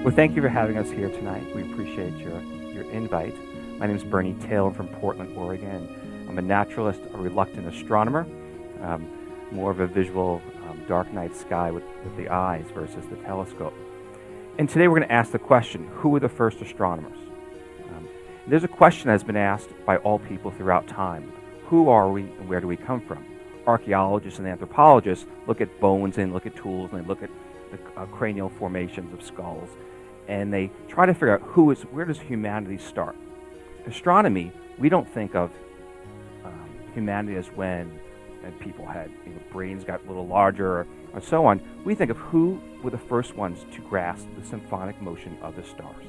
Well, thank you for having us here tonight. We appreciate your invite. My name is Bernie Taylor from Portland, Oregon. I'm a naturalist, a reluctant astronomer, more of a visual dark night sky with the eyes versus the telescope. And today we're going to ask the question, who were the first astronomers? There's a question that has been asked by all people throughout time. Who are we and where do we come from? Archaeologists and anthropologists look at bones and look at tools and they look at the cranial formations of skulls, and they try to figure out where does humanity start. Astronomy, we don't think of humanity as when people had brains got a little larger or so on. We think of who were the first ones to grasp the symphonic motion of the stars.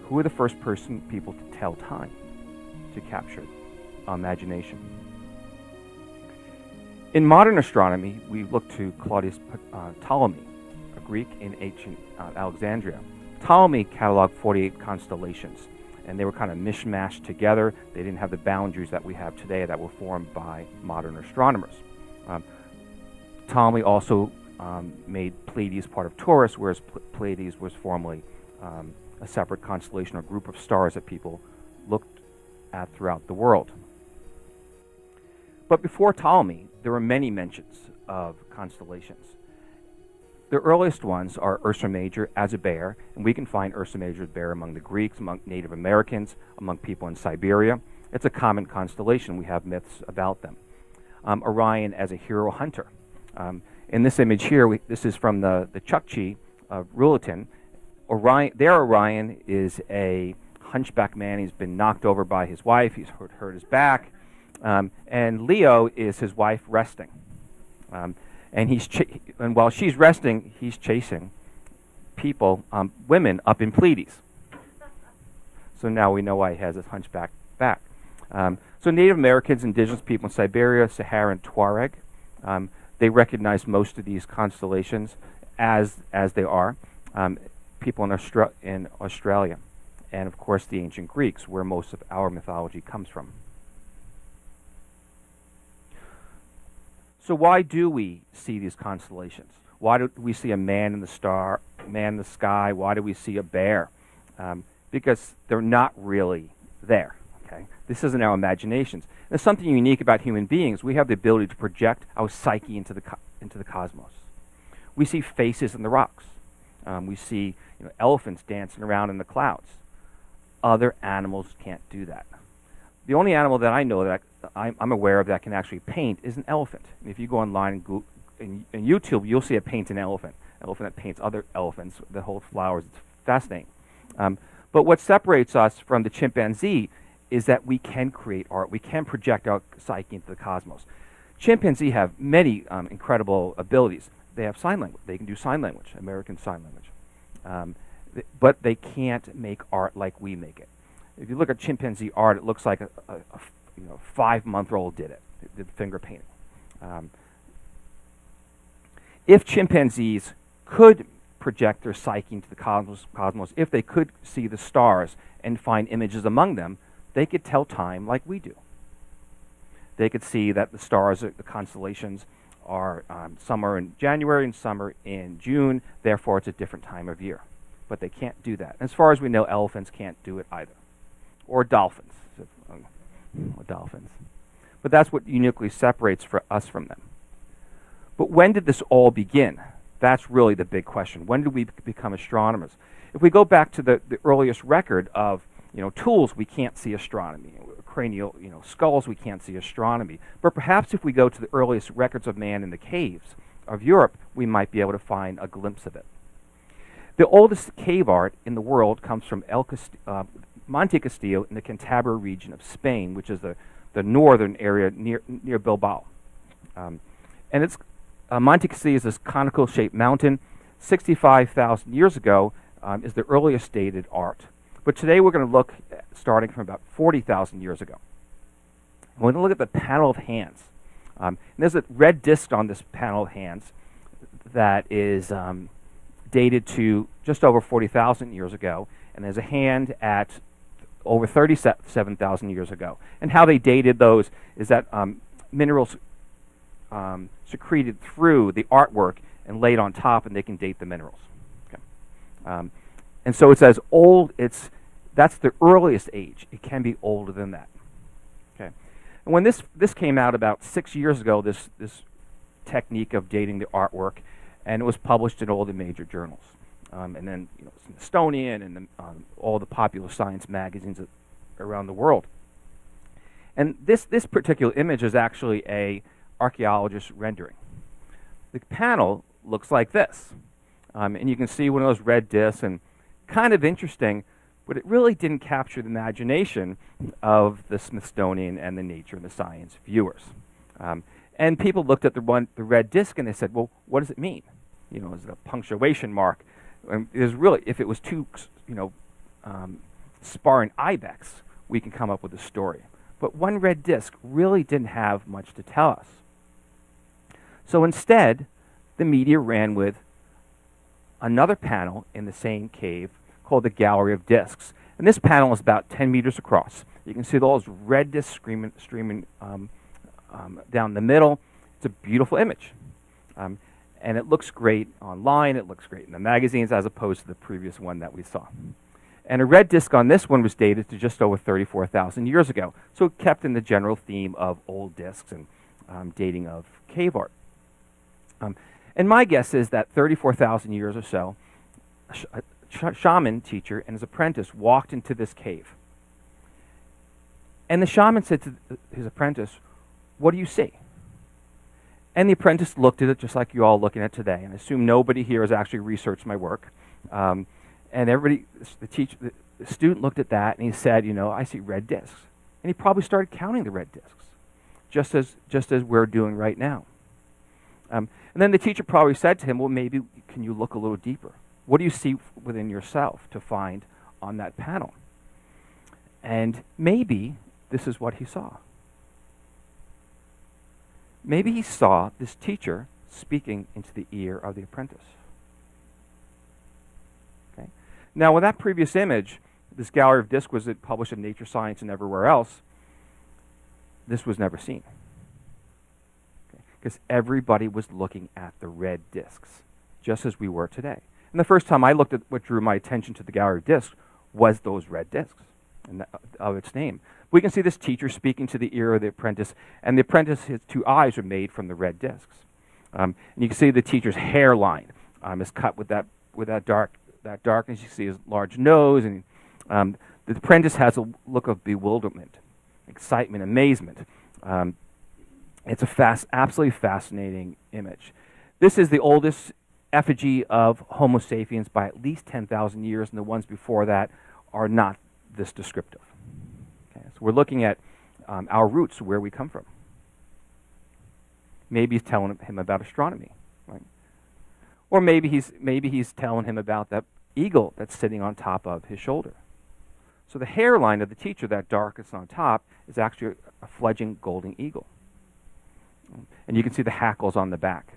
Who were the first people to tell time, to capture imagination? In modern astronomy, we look to Claudius Ptolemy, a Greek in ancient Alexandria. Ptolemy cataloged 48 constellations, and they were kind of mishmashed together. They didn't have the boundaries that we have today that were formed by modern astronomers. Ptolemy also made Pleiades part of Taurus, whereas Pleiades was formerly a separate constellation or group of stars that people looked at throughout the world. But before Ptolemy, there were many mentions of constellations. The earliest ones are Ursa Major as a bear, and we can find Ursa Major as a bear among the Greeks, among Native Americans, among people in Siberia. It's a common constellation. We have myths about them. Orion as a hero hunter. In this image here, this is from the Chukchi of Rulitin. Orion is a hunchback man. He's been knocked over by his wife. He's hurt his back. And Leo is his wife resting. And while she's resting, he's chasing women up in Pleiades. So now we know why he has his hunchback back. So Native Americans, indigenous people in Siberia, Sahara, and Tuareg, they recognize most of these constellations as they are. People in Australia, and of course the ancient Greeks, where most of our mythology comes from. So why do we see these constellations? Why do we see a man in the sky? Why do we see a bear? Because they're not really there. Okay, this isn't our imaginations. There's something unique about human beings. We have the ability to project our psyche into the cosmos. We see faces in the rocks. We see elephants dancing around in the clouds. Other animals can't do that. The only animal that I know that I'm aware of that can actually paint is an elephant. If you go online and in YouTube, you'll see it paint an elephant that paints other elephants, the whole flowers. It's fascinating. But what separates us from the chimpanzee is that we can create art. We can project our psyche into the cosmos. Chimpanzees have many incredible abilities. They have sign language. They can do sign language, American Sign Language. But they can't make art like we make it. If you look at chimpanzee art, it looks like a 5-month-old did it. Did finger painting. If chimpanzees could project their psyche into the cosmos, if they could see the stars and find images among them, they could tell time like we do. They could see that the stars, the constellations, are some are in January and some are in June. Therefore, it's a different time of year. But they can't do that. As far as we know, elephants can't do it either, or dolphins. But that's what uniquely separates us from them. But when did this all begin? That's really the big question. When did we become astronomers? If we go back to the earliest record of tools, we can't see astronomy. Cranial, skulls, we can't see astronomy. But perhaps if we go to the earliest records of man in the caves of Europe, we might be able to find a glimpse of it. The oldest cave art in the world comes from Monte Castillo in the Cantabria region of Spain, which is the northern area near Bilbao. And it's Monte Castillo is this conical-shaped mountain. 65,000 years ago is the earliest dated art. But today we're going to look starting from about 40,000 years ago. And we're going to look at the panel of hands. And there's a red disc on this panel of hands that is dated to just over 40,000 years ago. And there's a hand at over 37,000 years ago. And how they dated those is that minerals secreted through the artwork and laid on top, and they can date the minerals. Okay. And so it's as old, that's the earliest age. It can be older than that. Okay. And when this came out about 6 years ago, this technique of dating the artwork, and it was published in all the major journals. And then Smithsonian and all the popular science magazines around the world. And this particular image is actually a archaeologist's rendering. The panel looks like this. And you can see one of those red discs, and kind of interesting, but it really didn't capture the imagination of the Smithsonian and the Nature and the Science viewers. And people looked at the red disc and they said, well, what does it mean? Is it a punctuation mark? If it was two, sparring ibex, we can come up with a story. But one red disc really didn't have much to tell us. So instead, the media ran with another panel in the same cave called the Gallery of Discs. And this panel is about 10 meters across. You can see those red discs streaming down the middle. It's a beautiful image. And it looks great online. It looks great in the magazines as opposed to the previous one that we saw. And a red disc on this one was dated to just over 34,000 years ago. So it kept in the general theme of old discs and dating of cave art. And my guess is that 34,000 years or so, a shaman teacher and his apprentice walked into this cave. And the shaman said to his apprentice, "What do you see?" And the apprentice looked at it just like you all looking at today, and I assume nobody here has actually researched my work. And everybody, the student looked at that and he said, I see red discs. And he probably started counting the red discs, just as we're doing right now. And then the teacher probably said to him, well, maybe can you look a little deeper? What do you see within yourself to find on that panel? And maybe this is what he saw. Maybe he saw this teacher speaking into the ear of the apprentice. Okay. Now, with that previous image, this Gallery of Discs was published in Nature, Science, and everywhere else. This was never seen. Because everybody was looking at the red discs, just as we were today. And the first time I looked at what drew my attention to the Gallery of Discs was those red discs, and of its name. We can see this teacher speaking to the ear of the apprentice, and the apprentice, his two eyes are made from the red discs. And you can see the teacher's hairline is cut with that darkness. You see his large nose, and the apprentice has a look of bewilderment, excitement, amazement. It's absolutely fascinating image. This is the oldest effigy of Homo sapiens by at least 10,000 years, and the ones before that are not this descriptive. Okay, so we're looking at our roots, where we come from. Maybe he's telling him about astronomy, right? Or maybe he's telling him about that eagle that's sitting on top of his shoulder. So the hairline of the teacher, that darkest on top, is actually a fledgling golden eagle. And you can see the hackles on the back.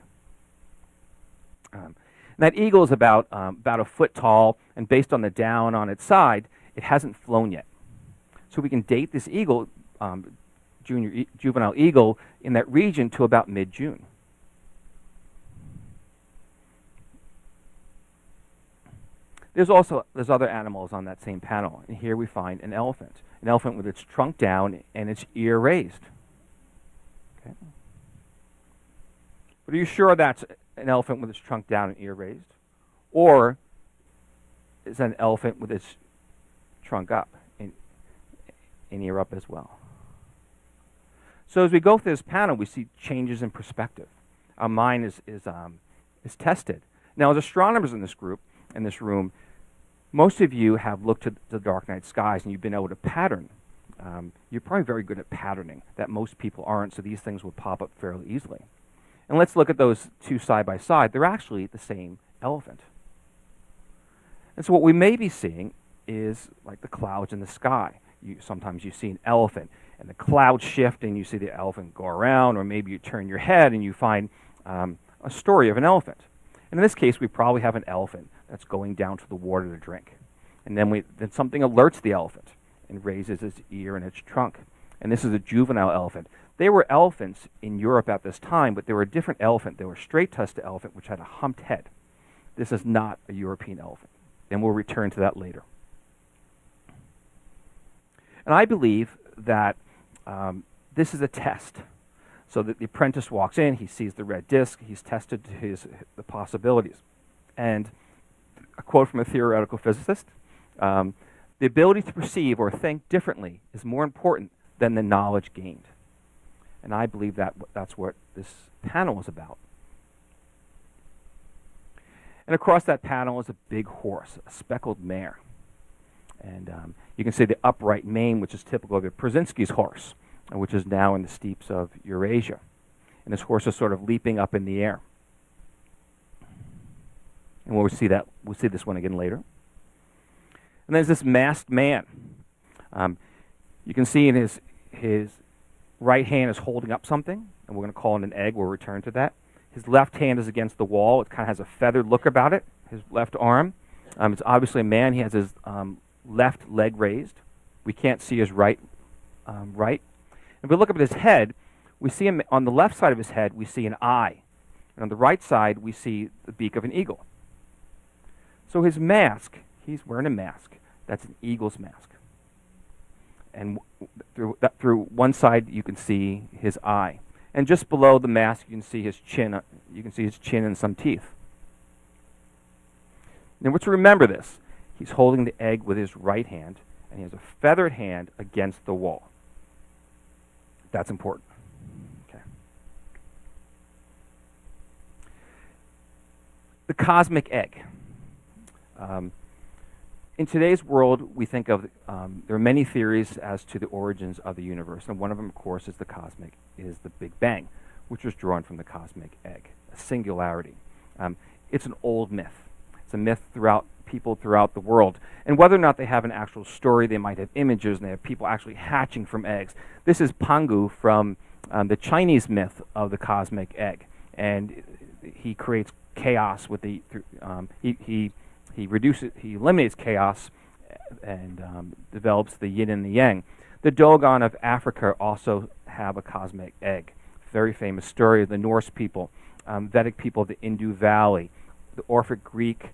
And that eagle is about a foot tall, and based on the down on its side, it hasn't flown yet. So we can date this eagle, juvenile eagle, in that region to about mid-June. There's other animals on that same panel, and here we find an elephant with its trunk down and its ear raised. Okay. But are you sure that's an elephant with its trunk down and ear raised? Or is it an elephant with its trunk up and ear up as well? So as we go through this panel, we see changes in perspective. Our mind is tested. Now, as astronomers in this room, most of you have looked at the dark night skies and you've been able to pattern. You're probably very good at patterning that most people aren't, so these things will pop up fairly easily. And let's look at those two side by side. They're actually the same elephant. And so what we may be seeing is like the clouds in the sky. Sometimes you see an elephant and the clouds shift and you see the elephant go around, or maybe you turn your head and you find a story of an elephant. And in this case, we probably have an elephant that's going down to the water to drink. And then something alerts the elephant and raises its ear and its trunk. And this is a juvenile elephant. There were elephants in Europe at this time, but there were a different elephant. There were straight-tusked elephant, which had a humped head. This is not a European elephant. and we'll return to that later. And I believe that this is a test. So that the apprentice walks in, he sees the red disc, he's tested the possibilities. And a quote from a theoretical physicist, the ability to perceive or think differently is more important than the knowledge gained. And I believe that that's what this panel is about. And across that panel is a big horse, a speckled mare. And you can see the upright mane, which is typical of a Brzezinski's horse, which is now in the steppes of Eurasia. And this horse is sort of leaping up in the air. And we'll see this one again later. And there's this masked man. You can see in his right hand is holding up something, and we're going to call it an egg. We'll return to that. His left hand is against the wall. It kind of has a feathered look about it, his left arm. It's obviously a man. He has his left leg raised. We can't see his right. If we look up at his head, we see him on the left side of his head, we see an eye. And on the right side, we see the beak of an eagle. So his mask, he's wearing a mask. That's an eagle's mask. And through one side, you can see his eye. And just below the mask, you can see his chin. You can see his chin and some teeth. Now, we're to remember this. He's holding the egg with his right hand, and he has a feathered hand against the wall. That's important. Okay. The cosmic egg. In today's world, we think of there are many theories as to the origins of the universe, and one of them, of course, is the Big Bang, which was drawn from the cosmic egg, a singularity. It's an old myth. It's a myth people throughout the world. And whether or not they have an actual story, they might have images, and they have people actually hatching from eggs. This is Pangu from the Chinese myth of the cosmic egg. And he creates chaos with he eliminates chaos and develops the yin and the yang. The Dogon of Africa also have a cosmic egg. Very famous story of the Norse people, Vedic people of the Indus Valley, the Orphic Greek,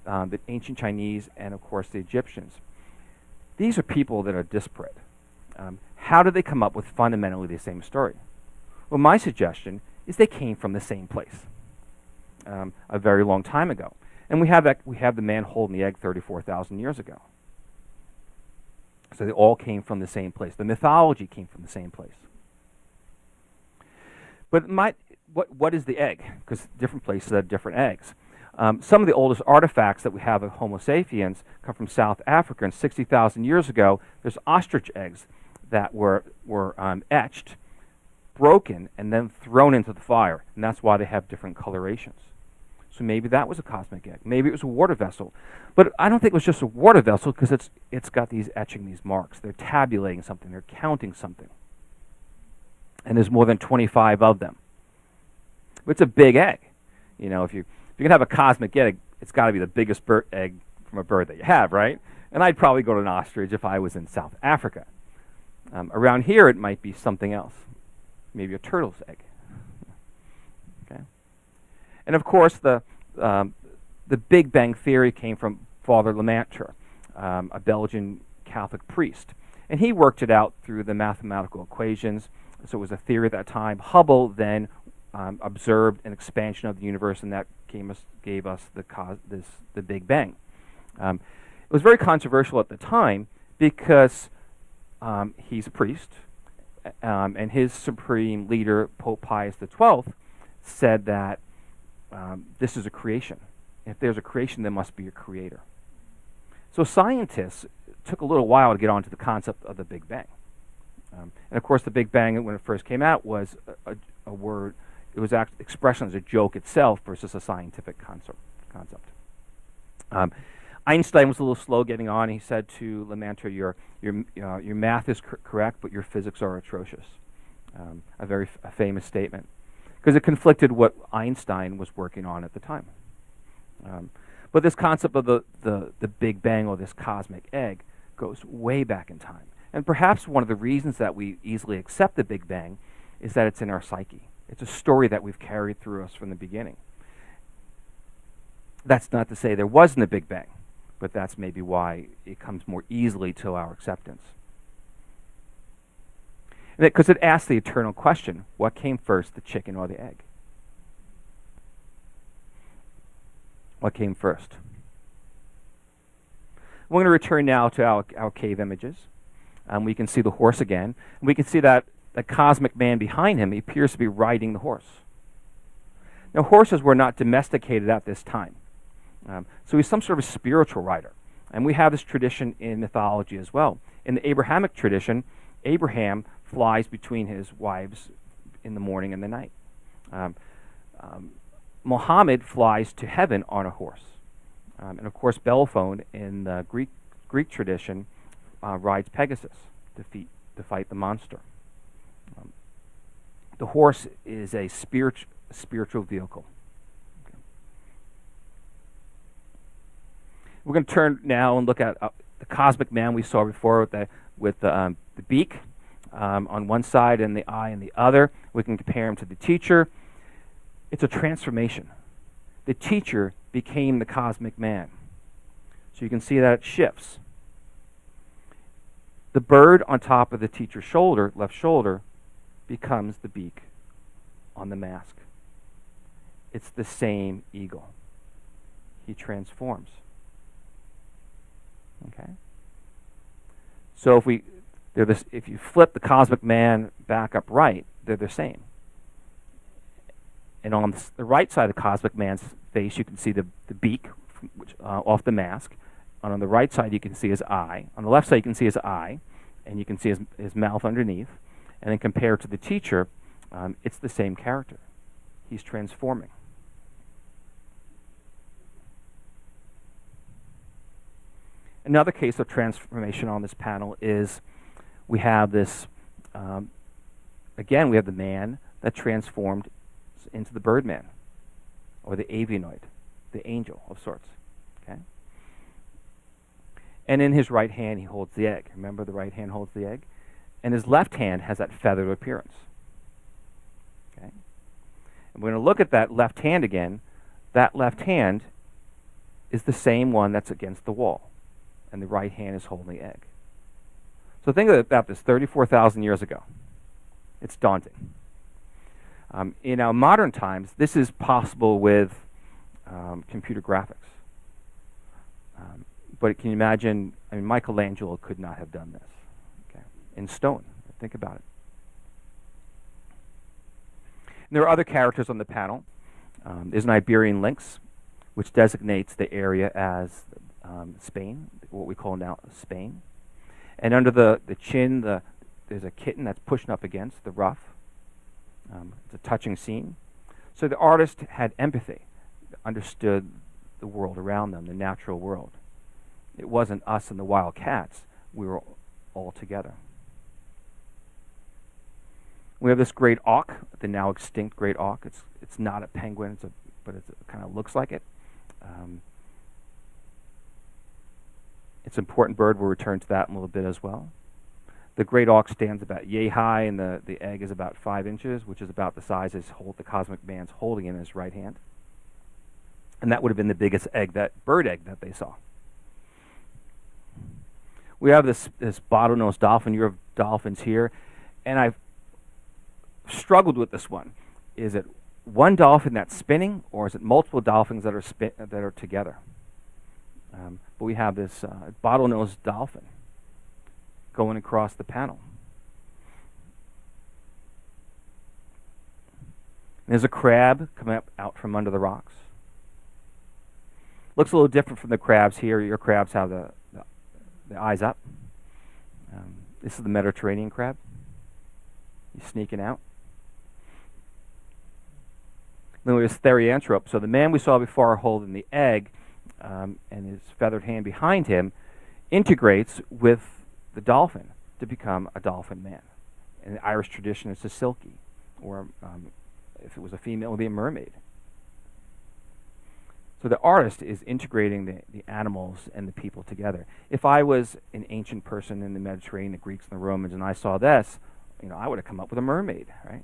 the ancient Chinese, and of course the Egyptians. These are people that are disparate. How did they come up with fundamentally the same story? Well, my suggestion is they came from the same place a very long time ago. And we have the man holding the egg 34,000 years ago. So they all came from the same place. The mythology came from the same place. But what is the egg? Because different places have different eggs. Some of the oldest artifacts that we have of Homo sapiens come from South Africa. And 60,000 years ago, there's ostrich eggs that were etched, broken, and then thrown into the fire. And that's why they have different colorations. So maybe that was a cosmic egg. Maybe it was a water vessel. But I don't think it was just a water vessel because it's got these marks. They're tabulating something. They're counting something. And there's more than 25 of them. But it's a big egg. You know, if you can have a cosmic egg, it's got to be the biggest egg from a bird that you have, right? And I'd probably go to an ostrich if I was in South Africa. Around here, it might be something else. Maybe a turtle's egg. Okay. And of course, the Big Bang Theory came from Father Lemaitre, a Belgian Catholic priest. And he worked it out through the mathematical equations. So it was a theory at that time. Hubble then observed an expansion of the universe, and that gave us the Big Bang. It was very controversial at the time because he's a priest, and his supreme leader, Pope Pius XII, said that this is a creation. If there's a creation, there must be a creator. So scientists took a little while to get onto the concept of the Big Bang. And of course, the Big Bang, when it first came out, was a word. It was expression as a joke itself versus a scientific concept. Einstein was a little slow getting on. He said to Lemaitre, "Your math is correct, but your physics are atrocious." A very famous statement, because it conflicted what Einstein was working on at the time. But this concept of the Big Bang, or this cosmic egg, goes way back in time. And perhaps one of the reasons that we easily accept the Big Bang is that it's in our psyche. It's a story that we've carried through us from the beginning. That's not to say there wasn't a Big Bang, but that's maybe why it comes more easily to our acceptance. Because it asks the eternal question, what came first, the chicken or the egg? What came first? We're going to return now to our cave images. We can see the horse again. And we can see that the cosmic man behind him, he appears to be riding the horse. Now, horses were not domesticated at this time. So he's some sort of spiritual rider. And we have this tradition in mythology as well. In the Abrahamic tradition, Abraham flies between his wives in the morning and the night. Muhammad flies to heaven on a horse. And of course, Bellerophon in the Greek tradition rides Pegasus to fight the monster. The horse is a spiritual vehicle. Okay. We're going to turn now and look at the cosmic man we saw before with the beak on one side and the eye on the other. We can compare him to the teacher. It's a transformation. The teacher became the cosmic man. So you can see that it shifts. The bird on top of the teacher's shoulder, left shoulder, becomes the beak on the mask. It's the same eagle. He transforms. Okay? So if you flip the cosmic man back upright, they're the same. And on the right side of the cosmic man's face, you can see the beak off the mask. And on the right side, you can see his eye. On the left side, you can see his eye, and you can see his mouth underneath. And then compared to the teacher, it's the same character. He's transforming. Another case of transformation on this panel is we have this, again, we have the man that transformed into the birdman, or the avianoid, the angel of sorts. Okay? And in his right hand, he holds the egg. Remember, the right hand holds the egg? And his left hand has that feathered appearance. Okay? And we're going to look at that left hand again. That left hand is the same one that's against the wall, and the right hand is holding the egg. So think about this 34,000 years ago. It's daunting. In our modern times, this is possible with computer graphics. But can you imagine, Michelangelo could not have done this, okay, in stone. Think about it. And there are other characters on the panel. There's an Iberian lynx, which designates the area as Spain, what we call now Spain. And under the chin, there's a kitten that's pushing up against the ruff. It's a touching scene. So the artist had empathy, understood the world around them, the natural world. It wasn't us and the wild cats. We were all together. We have this great auk, the now extinct great auk. It's not a penguin, but it kind of looks like it. It's an important bird. We'll return to that in a little bit as well. The great auk stands about yay high, and the egg is about 5 inches, which is about the size as the cosmic man's holding in his right hand. And that would have been the biggest egg, that bird egg that they saw. We have this bottlenose dolphin. You have dolphins here, and I've struggled with this one. Is it one dolphin that's spinning, or is it multiple dolphins that are together? But we have this bottlenose dolphin going across the panel. And there's a crab coming out from under the rocks. Looks a little different from the crabs here. Your crabs have the eyes up. This is the Mediterranean crab. He's sneaking out. Then we have Therianthrope. So the man we saw before holding the egg and his feathered hand behind him integrates with the dolphin to become a dolphin man. In the Irish tradition, it's a silkie, or if it was a female, it would be a mermaid. So the artist is integrating the animals and the people together. If I was an ancient person in the Mediterranean, the Greeks and the Romans, and I saw this, I would have come up with a mermaid, right?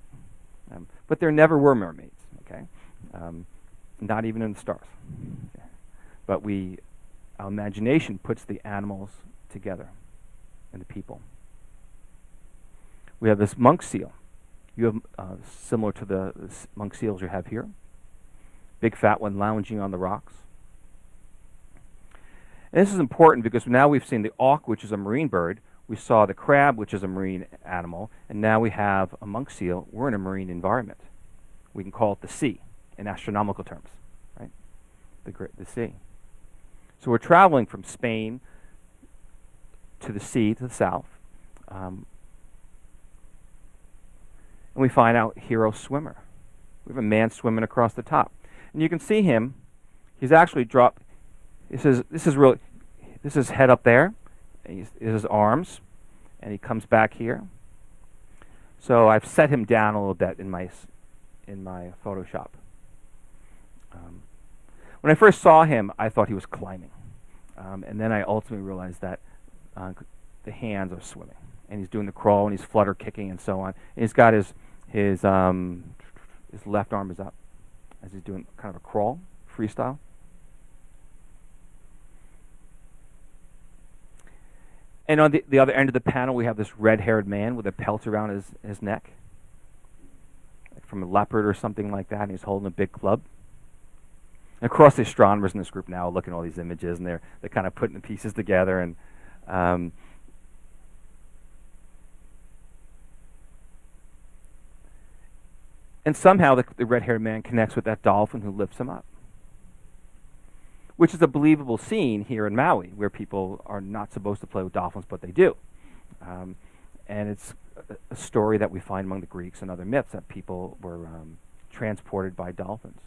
But there never were mermaids, okay? Not even in the stars. Okay. But we our imagination puts the animals together and the people. We have this monk seal. You have similar to the monk seals you have here. Big fat one lounging on the rocks. And this is important because now we've seen the auk, which is a marine bird. We saw the crab, which is a marine animal. And now we have a monk seal. We're in a marine environment. We can call it the sea in astronomical terms, right? The sea. So we're traveling from Spain to the sea to the south. And we find out hero swimmer. We have a man swimming across the top. And you can see him. He's actually dropped. This is head up there. And his arms. And he comes back here. So I've set him down a little bit in my Photoshop. When I first saw him, I thought he was climbing. And then I ultimately realized that the hands are swimming. And he's doing the crawl, and he's flutter kicking, and so on. And he's got his left arm is up as he's doing kind of a crawl, freestyle. And on the other end of the panel, we have this red-haired man with a pelt around his neck, like from a leopard or something like that, and he's holding a big club. And of course, the astronomers in this group now are looking at all these images, and they're kind of putting the pieces together. And somehow the red-haired man connects with that dolphin who lifts him up, which is a believable scene here in Maui, where people are not supposed to play with dolphins, but they do. And it's a story that we find among the Greeks and other myths that people were transported by dolphins.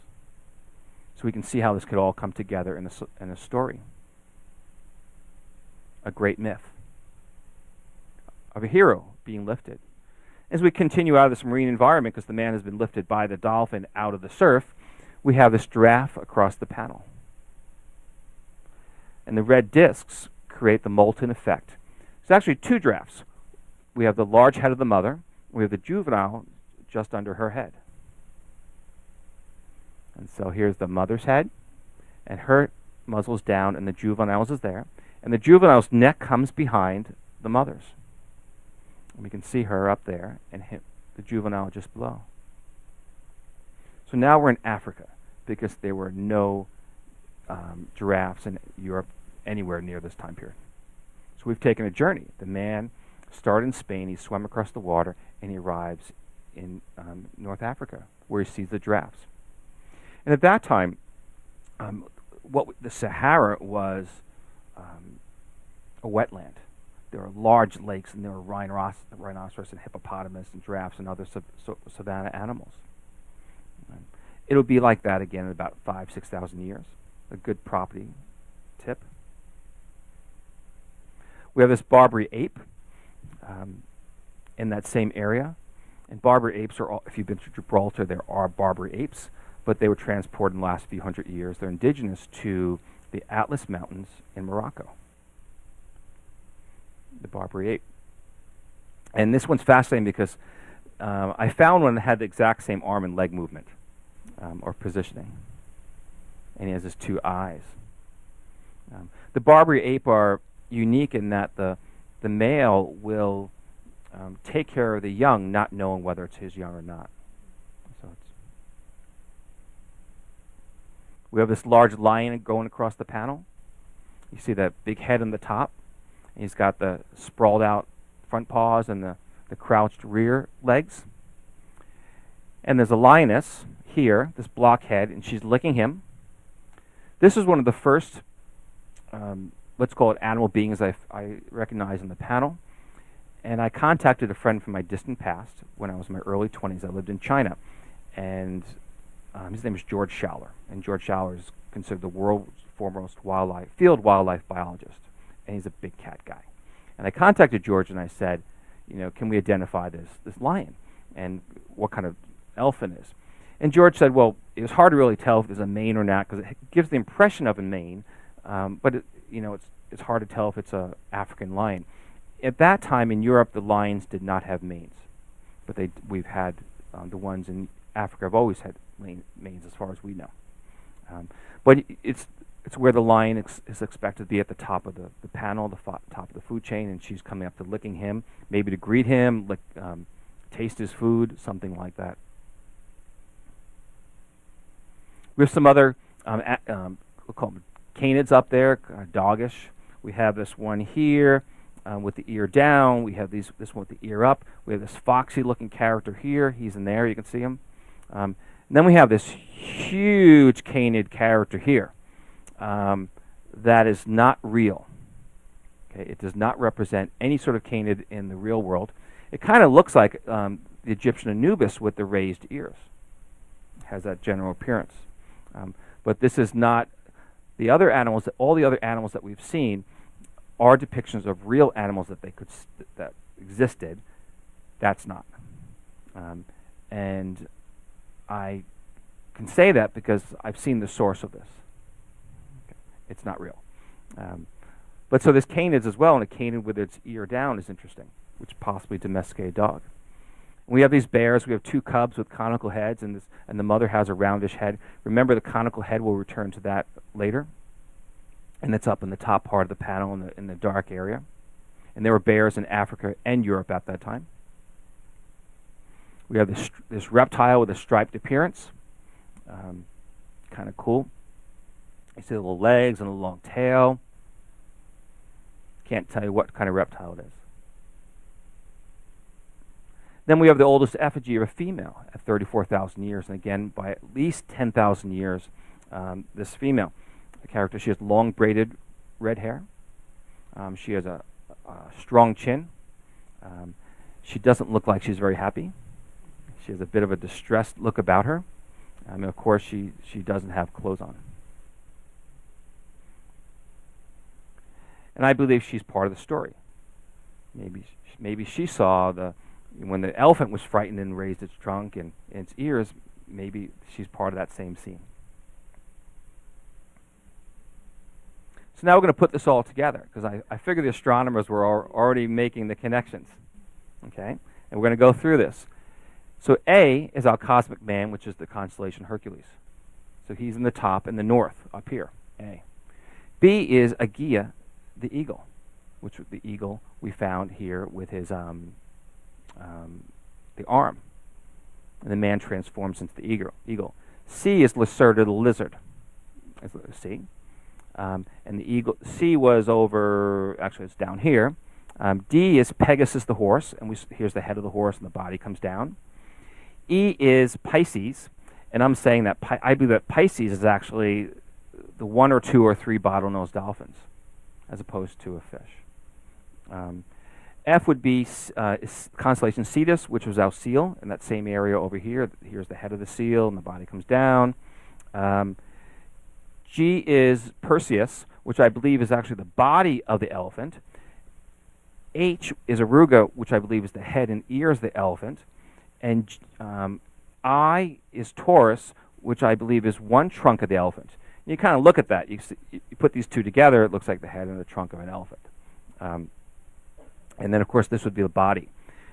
So we can see how this could all come together in a story. A great myth of a hero being lifted. As we continue out of this marine environment, because the man has been lifted by the dolphin out of the surf, we have this giraffe across the panel. And the red discs create the molten effect. There's actually two giraffes. We have the large head of the mother. We have the juvenile just under her head. And so here's the mother's head, and her muzzle's down, and the juvenile's is there. And the juvenile's neck comes behind the mother's. And we can see her up there, and the juvenile just below. So now we're in Africa, because there were no giraffes in Europe anywhere near this time period. So we've taken a journey. The man started in Spain, he swam across the water, and he arrives in North Africa, where he sees the giraffes. And at that time, the Sahara was a wetland. There were large lakes, and there were rhinoceros and hippopotamus and giraffes and other savanna animals. It'll be like that again in about 5,000-6,000 years. A good property tip. We have this Barbary ape in that same area. And Barbary apes are, if you've been to Gibraltar, there are Barbary apes, but they were transported in the last few hundred years. They're indigenous to the Atlas Mountains in Morocco. The Barbary ape. And this one's fascinating because I found one that had the exact same arm and leg movement or positioning. And he has his two eyes. The Barbary ape are unique in that the male will take care of the young, not knowing whether it's his young or not. So we have this large lion going across the panel. You see that big head on the top. And he's got the sprawled out front paws and the crouched rear legs. And there's a lioness here, this blockhead, and she's licking him. This is one of the first, let's call it animal beings I recognize in the panel. And I contacted a friend from my distant past when I was in my early 20s. I lived in China. And his name is George Schaller. And George Schaller is considered the world's foremost field wildlife biologist. And he's a big cat guy. And I contacted George and I said, can we identify this lion and what kind of elephant it is? And George said, well, it was hard to really tell if there's a mane or not because it gives the impression of a mane, but it's hard to tell if it's an African lion. At that time in Europe, the lions did not have manes, but we've had the ones in Africa have always had manes as far as we know. But It's where the lion is expected to be at the top of the panel, top of the food chain, and she's coming up to licking him, maybe to greet him, taste his food, something like that. We have some other, we'll call them canids up there, doggish. We have this one here with the ear down. We have this one with the ear up. We have this foxy-looking character here. He's in there. You can see him. And then we have this huge canid character here. That is not real. Okay, it does not represent any sort of canid in the real world. It kind of looks like the Egyptian Anubis with the raised ears. It has that general appearance. But this is not the other animals. All the other animals that we've seen are depictions of real animals that existed. That's not. And I can say that because I've seen the source of this. It's not real. But so there's canids as well, and a canid with its ear down is interesting, which is possibly a domesticated dog. We have these bears. We have two cubs with conical heads, and the mother has a roundish head. Remember, the conical head, we'll return to that later. And it's up in the top part of the panel in the dark area. And there were bears in Africa and Europe at that time. We have this reptile with a striped appearance. Kind of cool. You see the little legs and a long tail. Can't tell you what kind of reptile it is. Then we have the oldest effigy of a female at 34,000 years. And again, by at least 10,000 years, this female, the character, she has long braided red hair. She has a strong chin. She doesn't look like she's very happy. She has a bit of a distressed look about her. And of course, she doesn't have clothes on. And I believe she's part of the story. Maybe she saw when the elephant was frightened and raised its trunk and its ears. Maybe she's part of that same scene. So now we're going to put this all together because I figure the astronomers were already making the connections. Okay, and we're going to go through this. So A is our cosmic man, which is the constellation Hercules. So he's in the top in the north, up here, A. B is Aegea, the eagle, which the eagle we found here with his the arm. And the man transforms into the eagle. C is Lacerta, the lizard. C. And the eagle, C was over, actually it's down here. D is Pegasus, the horse, and here's the head of the horse and the body comes down. E is Pisces, and I'm saying that I believe that Pisces is actually the 1 or 2 or 3 bottlenose dolphins, as opposed to a fish. F would be constellation Cetus, which was our seal in that same area over here. Here's the head of the seal, and the body comes down. G is Perseus, which I believe is actually the body of the elephant. H is Aruga, which I believe is the head and ears of the elephant. And I is Taurus, which I believe is one trunk of the elephant. And you kind of look at that. You put these two together, it looks like the head and the trunk of an elephant. And then, of course, this would be the body.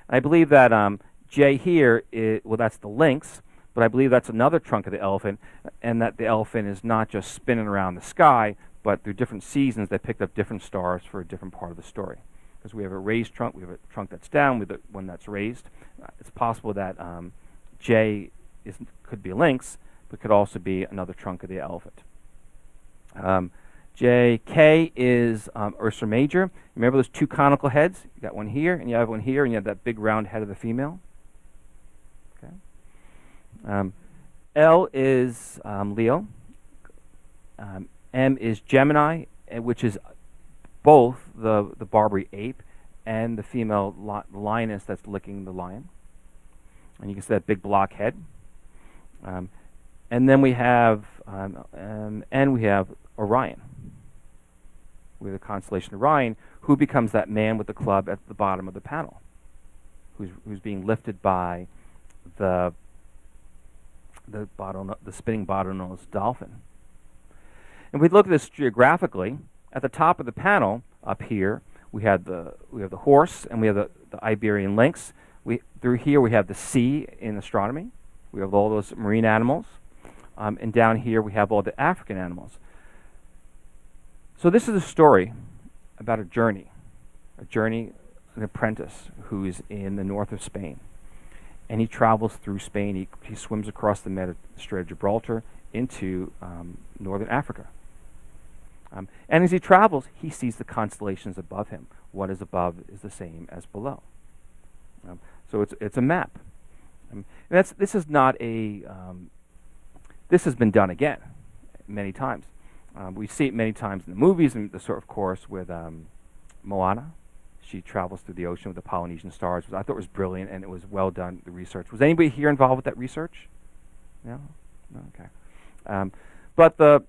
I believe that J here, that's the lynx, but I believe that's another trunk of the elephant, and that the elephant is not just spinning around the sky, but through different seasons they picked up different stars for a different part of the story. Because we have a raised trunk, we have a trunk that's down, we have one that's raised. It's possible that J could be a lynx, but could also be another trunk of the elephant. K is Ursa Major. Remember those 2 conical heads? You got one here, and you have one here, and you have that big round head of the female. Okay. L is Leo. M is Gemini, which is both the Barbary ape and the female lioness that's licking the lion. And you can see that big block head. And then we have Orion, with the constellation Orion, who becomes that man with the club at the bottom of the panel, who's being lifted by the spinning bottlenose dolphin. And if we look at this geographically, at the top of the panel up here, we have the horse and we have the Iberian lynx. Through here we have the sea in astronomy. We have all those marine animals, and down here we have all the African animals. So this is a story about a journey, an apprentice who is in the north of Spain. And he travels through Spain. He swims across the Strait of Gibraltar into northern Africa. And as he travels, he sees the constellations above him. What is above is the same as below. So it's a map. And this is not a. This has been done again, many times. We see it many times in the movies, and of course with Moana. She travels through the ocean with the Polynesian stars. I thought it was brilliant, and it was well done. The research. Was anybody here involved with that research? No. Okay. But the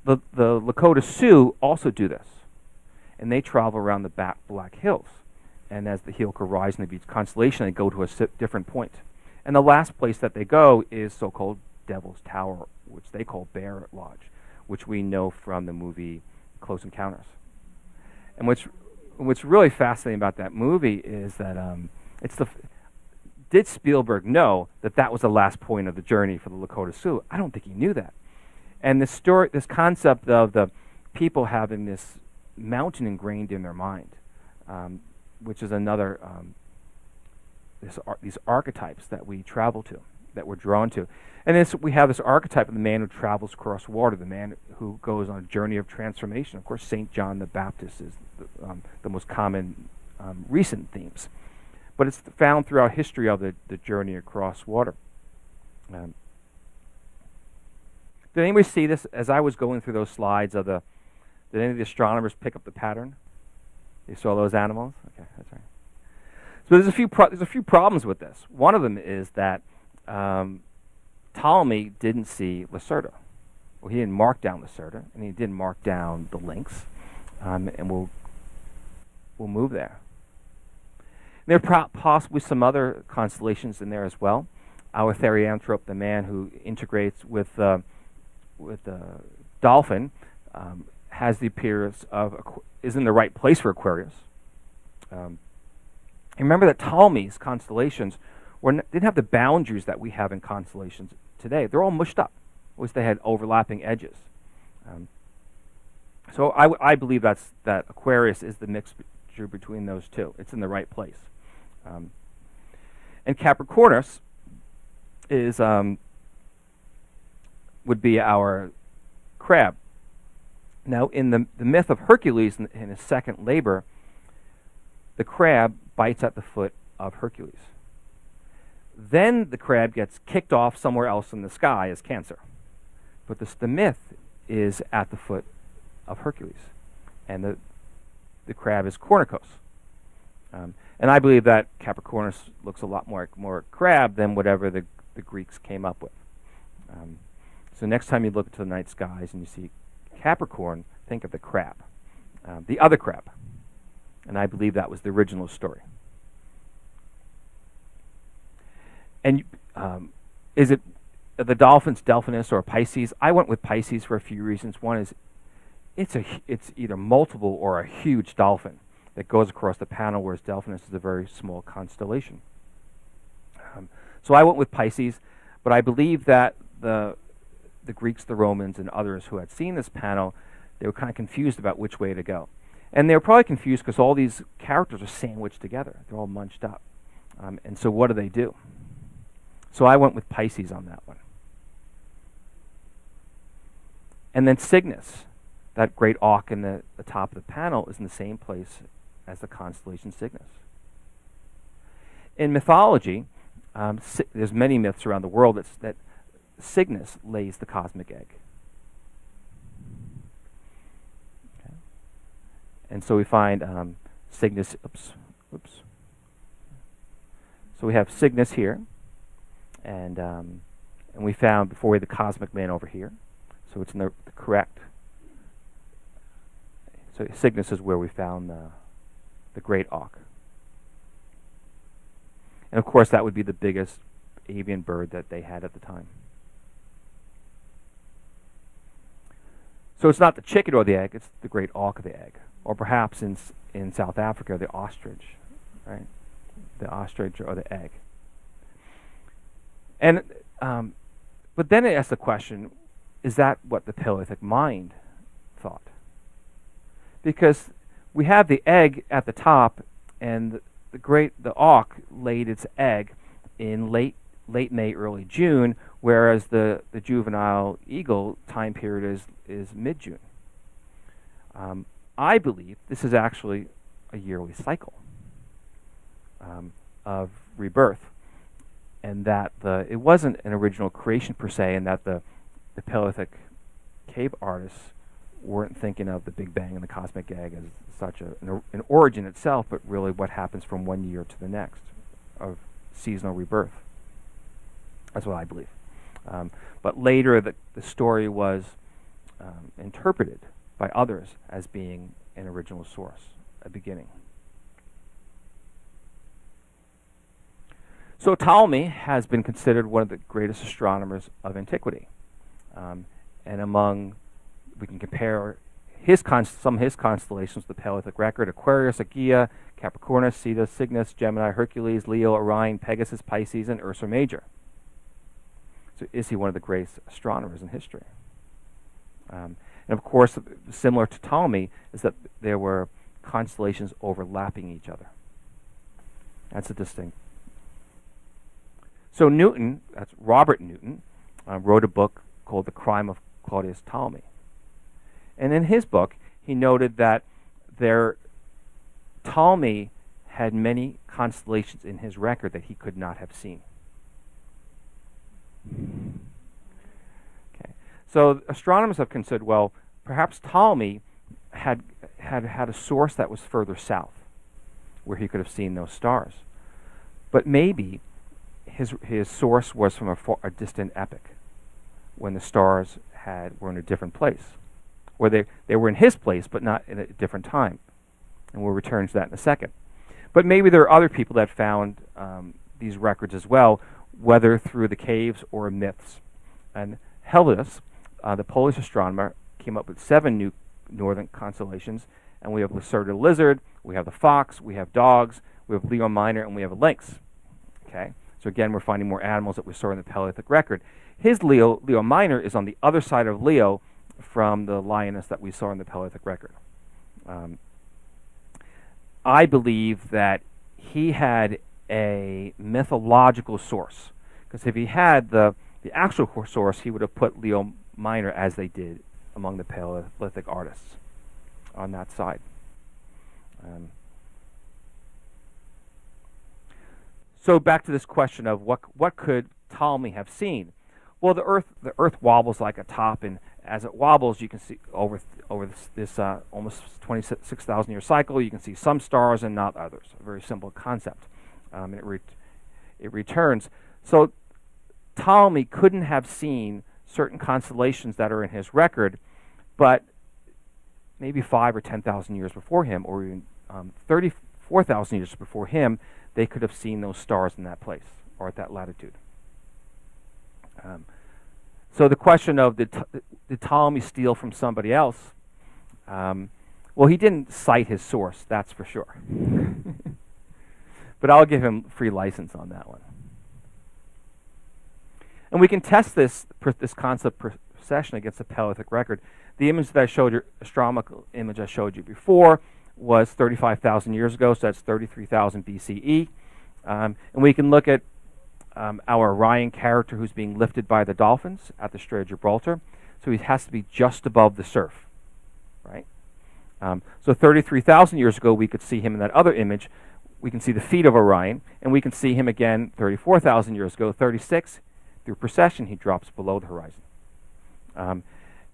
Lakota Sioux also do this, and they travel around the Black Hills. And as the Heelka rise in the Beach constellation, they go to a different point. And the last place that they go is so-called Devil's Tower, which they call Bear Lodge, which we know from the movie Close Encounters. And what's really fascinating about that movie is that did Spielberg know that was the last point of the journey for the Lakota Sioux? I don't think he knew that. And this concept of the people having this mountain ingrained in their mind, which is another these archetypes that we travel to, that we're drawn to. And we have this archetype of the man who travels across water, the man who goes on a journey of transformation. Of course, St. John the Baptist is the most common recent themes. But it's found throughout history of the journey across water. Did anybody see this as I was going through those slides did any of the astronomers pick up the pattern? You saw those animals? Okay, that's right. So there's a few problems with this. One of them is that Ptolemy didn't see Lacerta. Well, he didn't mark down Lacerta, and he didn't mark down the Lynx, and we'll move there. There are possibly some other constellations in there as well. Our Therianthrope, the man who integrates with the dolphin, has the appearance of is in the right place for Aquarius. Remember that Ptolemy's constellations didn't have the boundaries that we have in constellations today. They're all mushed up. At least they had overlapping edges. So I believe that Aquarius is the mixture between those two. It's in the right place. And Capricornus is would be our crab. Now, in the myth of Hercules in his second labor, the crab bites at the foot of Hercules. Then the crab gets kicked off somewhere else in the sky as Cancer. But the myth is at the foot of Hercules. And the crab is Copernicus. And I believe that Capricornus looks a lot more crab than whatever the Greeks came up with. So next time you look into the night skies and you see Capricorn, think of the crab, the other crab. And I believe that was the original story. And is it the dolphins, Delphinus, or Pisces? I went with Pisces for a few reasons. One is it's either multiple or a huge dolphin that goes across the panel, whereas Delphinus is a very small constellation. So I went with Pisces, but I believe that the Greeks, the Romans, and others who had seen this panel, they were kind of confused about which way to go. And they were probably confused because all these characters are sandwiched together. They're all munched up. And so what do? So I went with Pisces on that one. And then Cygnus, that great auk in the top of the panel, is in the same place as the constellation Cygnus. In mythology, there's many myths around the world that Cygnus lays the cosmic egg. Okay. And so we find Cygnus, oops. So we have Cygnus here, and we found before we had the cosmic man over here. So it's in the correct. So Cygnus is where we found the great auk. And of course that would be the biggest avian bird that they had at the time. So it's not the chicken or the egg, it's the great auk of the egg. Or perhaps in South Africa, the ostrich, right? The ostrich or the egg. And but then it asks the question, is that what the Paleolithic mind thought? Because we have the egg at the top, and the auk laid its egg in late May, early June, whereas the juvenile eagle time period is mid-June. I believe this is actually a yearly cycle of rebirth, and that it wasn't an original creation per se, and that the Paleolithic cave artists weren't thinking of the Big Bang and the cosmic egg as such an origin itself, but really what happens from one year to the next of seasonal rebirth. That's what I believe. But later the story was interpreted by others as being an original source, a beginning. So Ptolemy has been considered one of the greatest astronomers of antiquity. And we can compare some of his constellations to the Paleolithic record: Aquarius, Aegea, Capricornus, Cetus, Cygnus, Gemini, Hercules, Leo, Orion, Pegasus, Pisces, and Ursa Major. So is he one of the greatest astronomers in history? And of course, similar to Ptolemy, is that there were constellations overlapping each other. That's a distinct. So Newton, that's Robert Newton, wrote a book called The Crime of Claudius Ptolemy. And in his book, he noted that Ptolemy had many constellations in his record that he could not have seen. Okay. So astronomers have considered, well, perhaps Ptolemy had a source that was further south, where he could have seen those stars. But maybe his source was from a distant epoch, when the stars were in a different place, or they were in his place, but not in a different time. And we'll return to that in a second. But maybe there are other people that found these records as well, whether through the caves or myths. And Helios, the Polish astronomer, came up with 7 new northern constellations, and we have Lacerta Lizard, we have the fox, we have dogs, we have Leo Minor, and we have a lynx. Okay, so again, we're finding more animals that we saw in the Paleolithic record. His Leo Minor, is on the other side of Leo from the lioness that we saw in the Paleolithic record. I believe that he had a mythological source, because if he had the actual source, he would have put Leo Minor as they did among the Paleolithic artists on that side. So back to this question of what could Ptolemy have seen? Well, the Earth wobbles like a top, and as it wobbles, you can see over this almost 26,000 year cycle, you can see some stars and not others. A very simple concept. It returns. So Ptolemy couldn't have seen certain constellations that are in his record, but maybe 5 or 10,000 years before him, or even 34,000 years before him, they could have seen those stars in that place or at that latitude. So the question of did Ptolemy steal from somebody else? Well, he didn't cite his source, that's for sure. But I'll give him free license on that one. And we can test this concept precession against the Paleolithic record. The image that I showed you, astronomical image I showed you before, was 35,000 years ago, so that's 33,000 BCE. And we can look at our Orion character who's being lifted by the dolphins at the Strait of Gibraltar. So he has to be just above the surf, right? So 33,000 years ago, we could see him in that other image. We can see the feet of Orion, and we can see him again 34,000 years ago. 36, through precession, he drops below the horizon.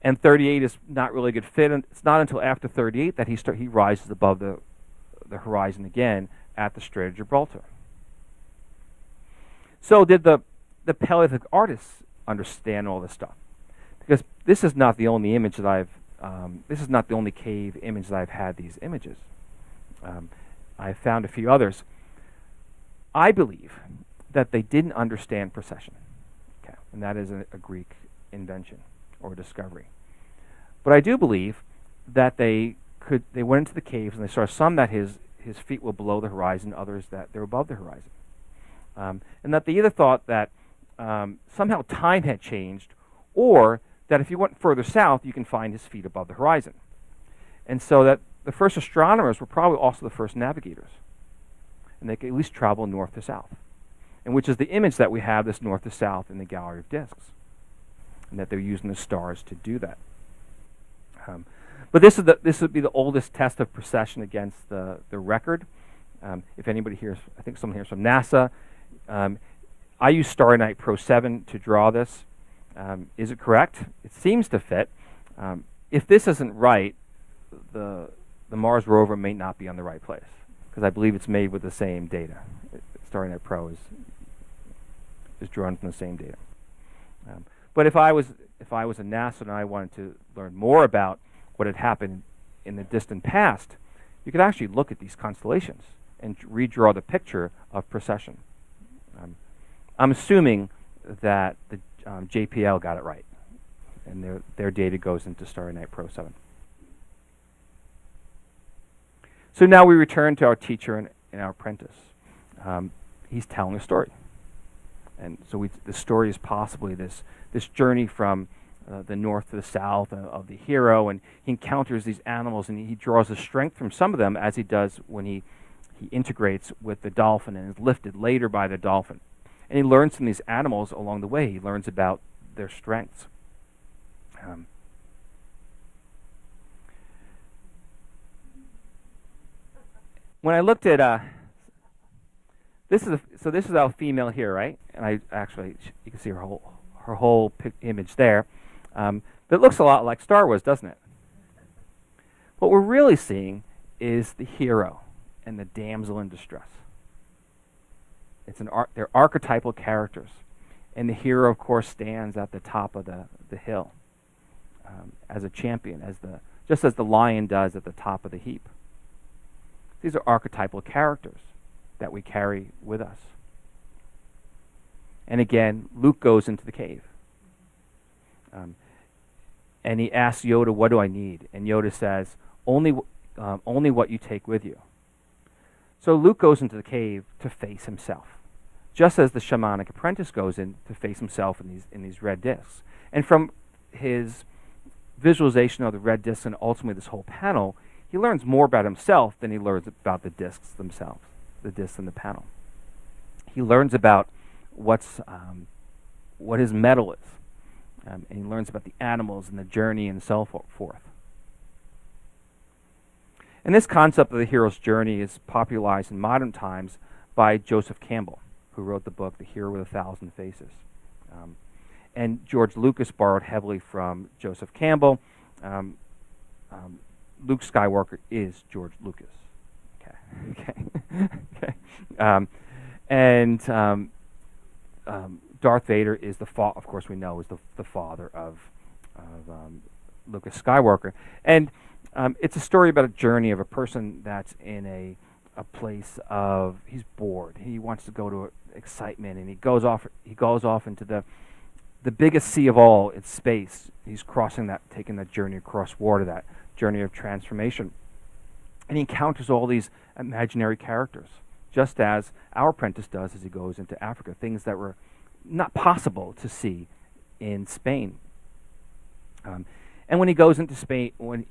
And 38 is not really a good fit. And it's not until after 38 that he rises above the horizon again at the Strait of Gibraltar. So did the Paleolithic artists understand all this stuff? Because this is not the only image that this is not the only cave image that I've had these images. I found a few others. I believe that they didn't understand precession. Okay, and that is a Greek invention or discovery. But I do believe that they went into the caves and they saw some that his feet were below the horizon, others that they were above the horizon. And that they either thought that somehow time had changed, or that if you went further south, you can find his feet above the horizon. And so that the first astronomers were probably also the first navigators. And they could at least travel north to south. And which is the image that we have, this north to south in the gallery of discs. And that they're using the stars to do that. But this would be the oldest test of precession against the record. If anybody here, I think someone here is from NASA. I use Starry Night Pro 7 to draw this. Is it correct? It seems to fit. If this isn't right, the Mars rover may not be on the right place, because I believe it's made with the same data. Starry Night Pro is drawn from the same data. But if I was a NASA and I wanted to learn more about what had happened in the distant past, you could actually look at these constellations and redraw the picture of precession. I'm assuming that the JPL got it right, and their data goes into Starry Night Pro 7. So now we return to our teacher and our apprentice. He's telling a story. And so the story is possibly this journey from the north to the south of the hero, and he encounters these animals, and he draws the strength from some of them, as he does when he integrates with the dolphin and is lifted later by the dolphin. And he learns from these animals along the way. He learns about their strengths. When I looked at this is our female here, right? And I actually, you can see her whole image there. But it looks a lot like Star Wars, doesn't it? What we're really seeing is the hero and the damsel in distress. They're archetypal characters, and the hero, of course, stands at the top of the hill as a champion, just as the lion does at the top of the heap. These are archetypal characters that we carry with us. And again, Luke goes into the cave. And he asks Yoda, "What do I need?" And Yoda says, only what you take with you. So Luke goes into the cave to face himself, just as the shamanic apprentice goes in to face himself in these red discs. And from his visualization of the red discs and ultimately this whole panel, he learns more about himself than he learns about the discs themselves, the discs in the panel. He learns about what his mettle is, and he learns about the animals and the journey and so forth. And this concept of the hero's journey is popularized in modern times by Joseph Campbell, who wrote the book The Hero with a Thousand Faces. And George Lucas borrowed heavily from Joseph Campbell. Luke Skywalker is George Lucas. Okay. Darth Vader is of course we know, is the father of Lucas Skywalker. And it's a story about a journey of a person that's in a place of, he's bored. He wants to go to excitement, and he goes off into the biggest sea of all, it's space. He's taking that journey across water, that journey of transformation. And he encounters all these imaginary characters, just as our apprentice does as he goes into Africa, things that were not possible to see in Spain. And when he goes into Spain, when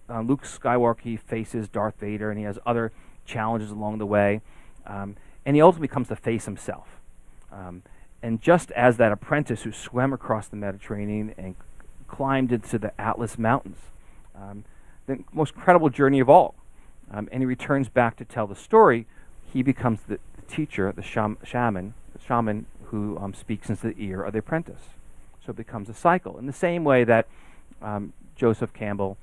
Luke Skywalker, he faces Darth Vader, and he has other challenges along the way, and he ultimately comes to face himself. And just as that apprentice who swam across the Mediterranean and climbed into the Atlas Mountains, the most credible journey of all, and he returns back to tell the story, he becomes the teacher, the shaman who speaks into the ear of the apprentice. So it becomes a cycle. In the same way that Joseph Campbell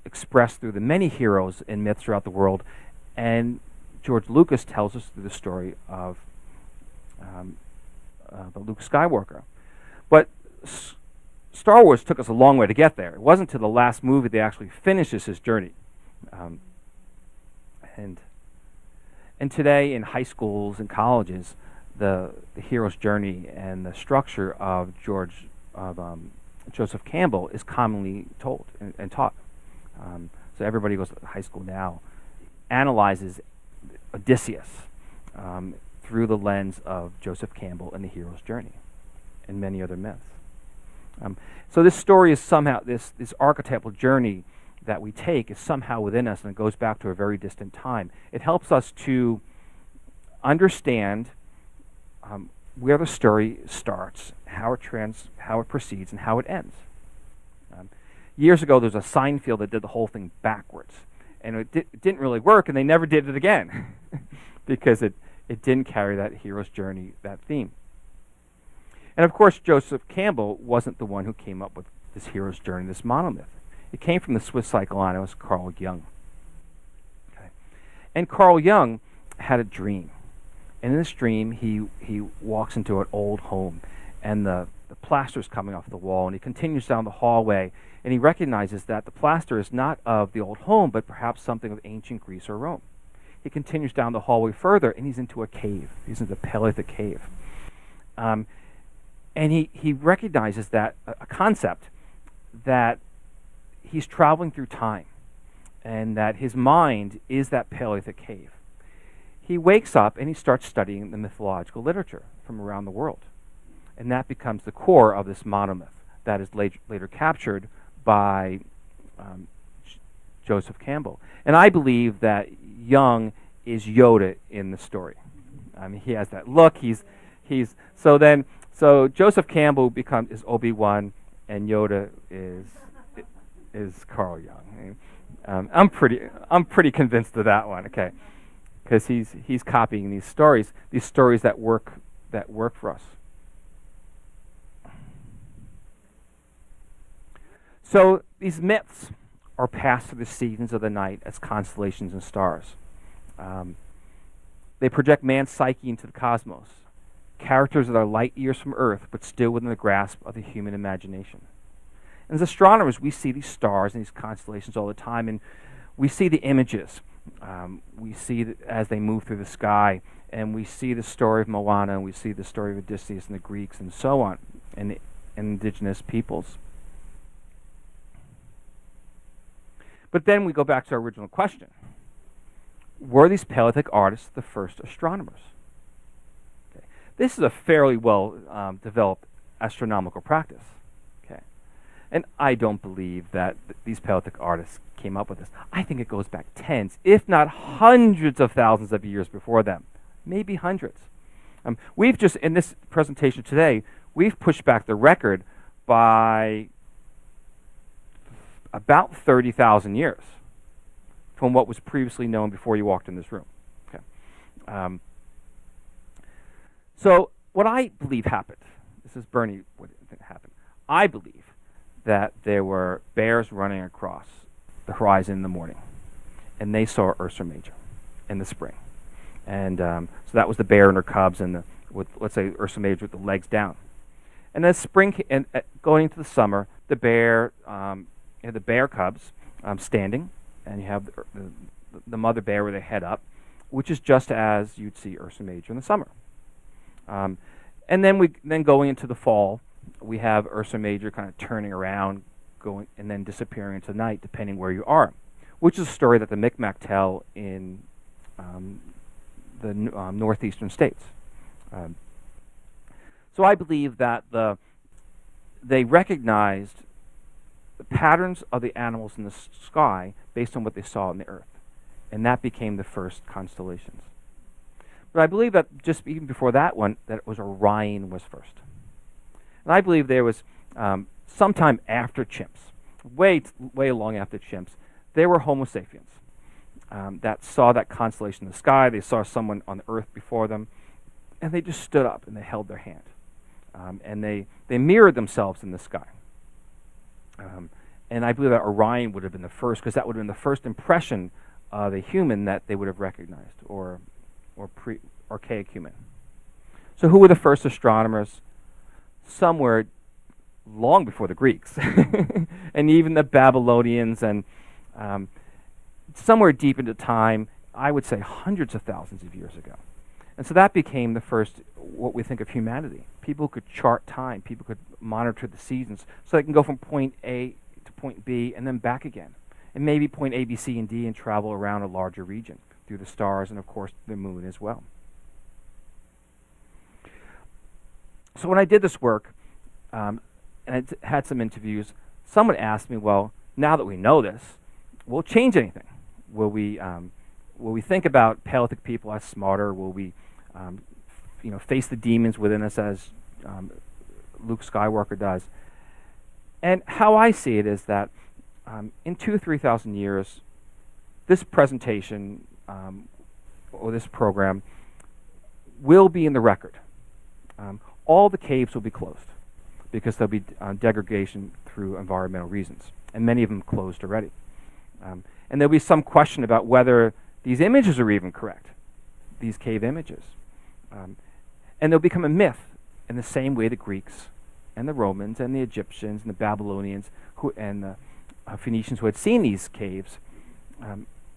expressed through the many heroes in myths throughout the world, and George Lucas tells us through the story of Luke Skywalker. But Star Wars took us a long way to get there. It wasn't until the last movie that actually finishes his journey. And today in high schools and colleges, the hero's journey and the structure of Joseph Campbell is commonly told and taught. So everybody goes to high school now, analyzes Odysseus through the lens of Joseph Campbell and the hero's journey, and many other myths. So this story is somehow, this archetypal journey that we take is somehow within us, and it goes back to a very distant time. It helps us to understand where the story starts, how it proceeds, and how it ends. Years ago, there was a Seinfeld that did the whole thing backwards, and it didn't really work, and they never did it again because it didn't carry that hero's journey, that theme. And of course, Joseph Campbell wasn't the one who came up with this hero's journey, this monomyth. It came from the Swiss psychoanalyst Carl Jung. Okay. And Carl Jung had a dream. And in this dream, he walks into an old home, and the plaster is coming off the wall, and he continues down the hallway, and he recognizes that the plaster is not of the old home, but perhaps something of ancient Greece or Rome. He continues down the hallway further, and he's into a cave. He's into the Paleolithic cave. And he recognizes that a concept that he's traveling through time, and that his mind is that Paleolithic cave. He wakes up and he starts studying the mythological literature from around the world. And that becomes the core of this monomyth that is later captured by Joseph Campbell. And I believe that Jung is Yoda in the story. I mean, he has that look. So Joseph Campbell is Obi-Wan, and Yoda is Carl Jung. I'm pretty convinced of that one. Okay. Because he's copying these stories that work for us. So these myths are passed through the seasons of the night as constellations and stars. They project man's psyche into the cosmos, characters that are light years from Earth, but still within the grasp of the human imagination. And as astronomers, we see these stars and these constellations all the time, and we see the images. We see as they move through the sky, and we see the story of Moana, and we see the story of Odysseus and the Greeks, and so on, and indigenous peoples. But then we go back to our original question. Were these Paleolithic artists the first astronomers? Okay. This is a fairly well developed astronomical practice. Okay. And I don't believe that these Paleolithic artists came up with this. I think it goes back tens, if not hundreds of thousands of years before them. Maybe hundreds. We've just, in this presentation today, we've pushed back the record by about 30,000 years from what was previously known before you walked in this room. Okay. So what I believe happened, this is Bernie, what happened. I believe that there were bears running across the horizon in the morning, and they saw Ursa Major in the spring. And so that was the bear and her cubs, and let's say Ursa Major with the legs down. And as spring and going into the summer, the bear cubs standing, and you have the mother bear with her head up, which is just as you'd see Ursa Major in the summer. And then going into the fall, we have Ursa Major kind of turning around, going and then disappearing into the night, depending where you are, which is a story that the Micmac tell in the northeastern states. So I believe that they recognized the patterns of the animals in the sky based on what they saw in the earth, and that became the first constellations. But I believe that just even before that one, that it was Orion was first. And I believe there was sometime after chimps, way long after chimps, there were Homo sapiens that saw that constellation in the sky. They saw someone on the earth before them, and they just stood up and they held their hand. And they mirrored themselves in the sky. And I believe that Orion would have been the first, because that would have been the first impression of a human that they would have recognized, or pre-archaic human. So who were the first astronomers? Somewhere long before the Greeks, and even the Babylonians, and somewhere deep into time, I would say hundreds of thousands of years ago. And so that became the first, what we think of humanity. People could chart time, people could monitor the seasons, so they can go from point A to point B and then back again. And maybe point A, B, C, and D, and travel around a larger region through the stars and, of course, the moon as well. So when I did this work, and and I had some interviews, someone asked me, well, now that we know this, will it change anything? Will we think about Paleolithic people as smarter? Will we face the demons within us as Luke Skywalker does? And how I see it is that in 2,000 or 3,000 years, this presentation or this program will be in the record. All the caves will be closed because there'll be degradation through environmental reasons, and many of them closed already. And there'll be some question about whether these images are even correct, these cave images. And they'll become a myth in the same way the Greeks and the Romans and the Egyptians and the Babylonians and the Phoenicians who had seen these caves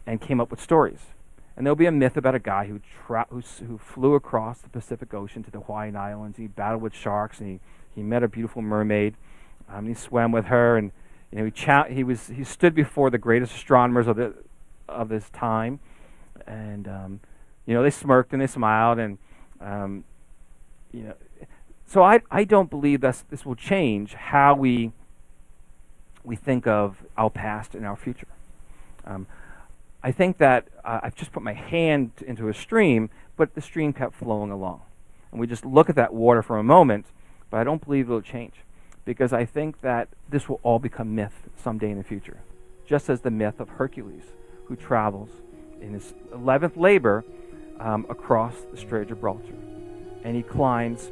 and came up with stories. And there'll be a myth about a guy who flew across the Pacific Ocean to the Hawaiian Islands. He battled with sharks, and he met a beautiful mermaid. He swam with her, and he stood before the greatest astronomers of his time, and they smirked and they smiled, and So I don't believe this will change how we think of our past and our future. I think that I've just put my hand into a stream, but the stream kept flowing along. And we just look at that water for a moment, but I don't believe it'll change, because I think that this will all become myth someday in the future, just as the myth of Hercules, who travels in his 11th labor across the Strait of Gibraltar. And he climbs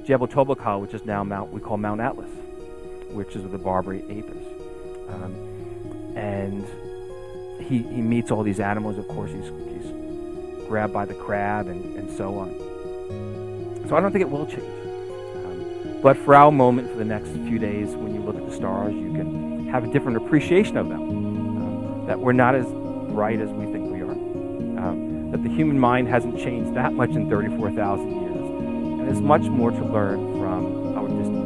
Jebel Tobakal, which is now we call Mount Atlas, which is where the Barbary ape is. And he meets all these animals. Of course, he's grabbed by the crab and so on. So I don't think it will change. But for our moment, for the next few days, when you look at the stars, you can have a different appreciation of them, that we're not as bright as we think we are, that the human mind hasn't changed that much in 34,000 years, and there's much more to learn from our distant